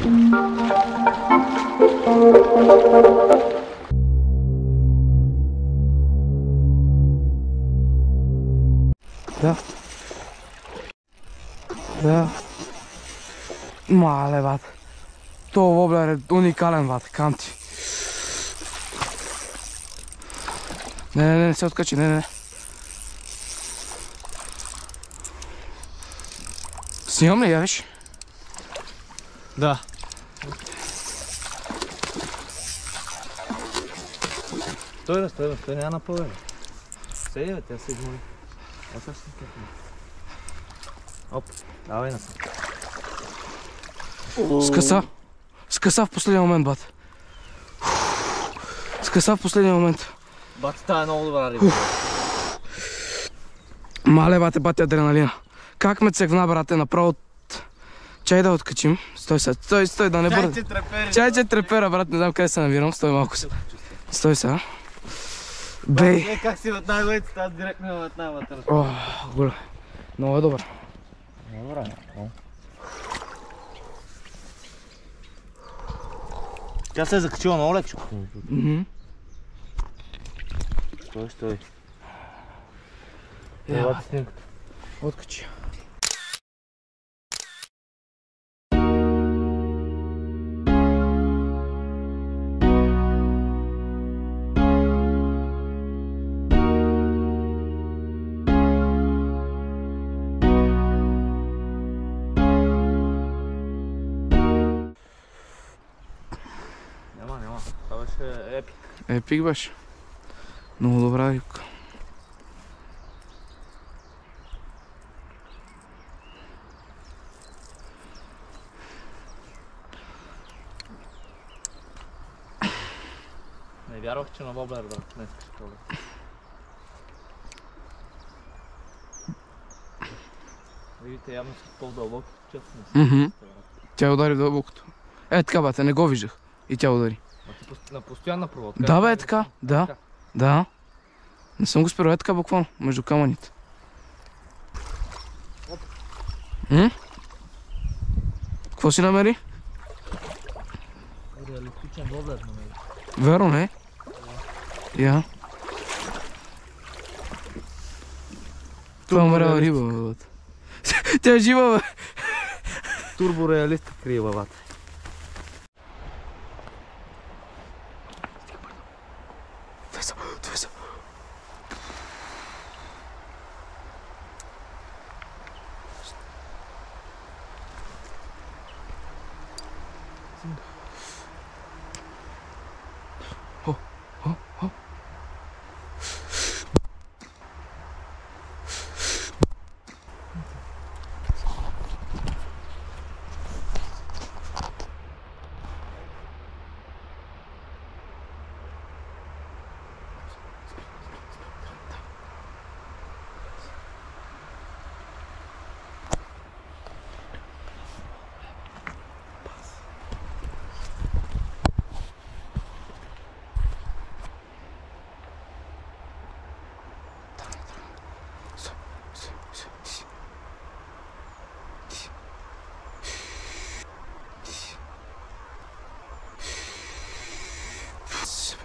Да. Да. Мале, бат. То воблер е уникален, бат. Канти. Не се откачи, не. Снимам ли я, виж? Да. Стой, няма напълване. Седи, бе, тя се измори. Аз сега ще кепна. Оп, давай насам. Скъса в последния момент, бат. Скъса в последния момент. Бат, тая е много добра риба. Мале, бате, адреналина. Как ме цегна, брате, направо. Чай да откачим. Стой сега, стой, да не бърза. Чай, че трепера, брат, не знам къде се навирам. Стой малко се. Стой сега. Бей. Как си от най-лейте, става директно от най-вътре. Голя. Много е добър. Добре. Тя се е закачила много лекчо. Стой. Елате снимката. Откачи. Няма. Това беше епик. Епик беше. Много добра рибка. Не вярвах, че на воблер, брат, днес ще пробвам. Видите, явно са по-дълбоки, честно. Тя удари в дълбокото. Така, бате, не го виждах. И тя удари. На постоянна проводка? Да, бе, така. Да. Не съм го спирал, така буквално, между камъните. Какво си намери? Реалистичен воблер намери. Верно, не? Я. Това умряла риба, бе. Тя е жива, бе. Турбореалист крие бабата. Това са.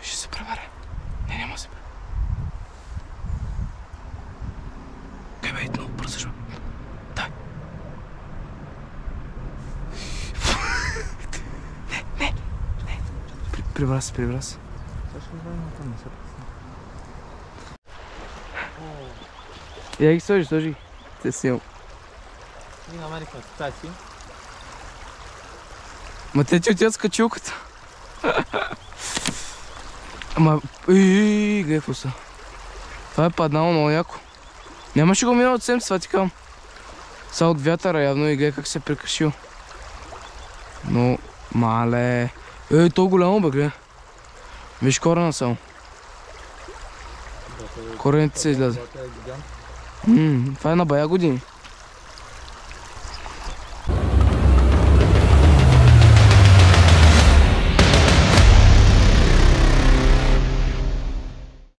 Ще се преваре. Няма се преваре. Кай бе, много бързаш, бе. Дай. Не. Прибра се. Сега ще видим там, не се пресна. Я ги сложи. Те силно. И намерихме цицаци. Ма те ти отиват с качулката. Ама, гледай са. Това е паднало много яко. Нямаше го минало от седмица, това ти казвам. Са от вятъра явно и гледай как се е прекашил. Но, мале. То голямо бе, гледай. Виж корена само. Корените се излезе. Това е на бая години.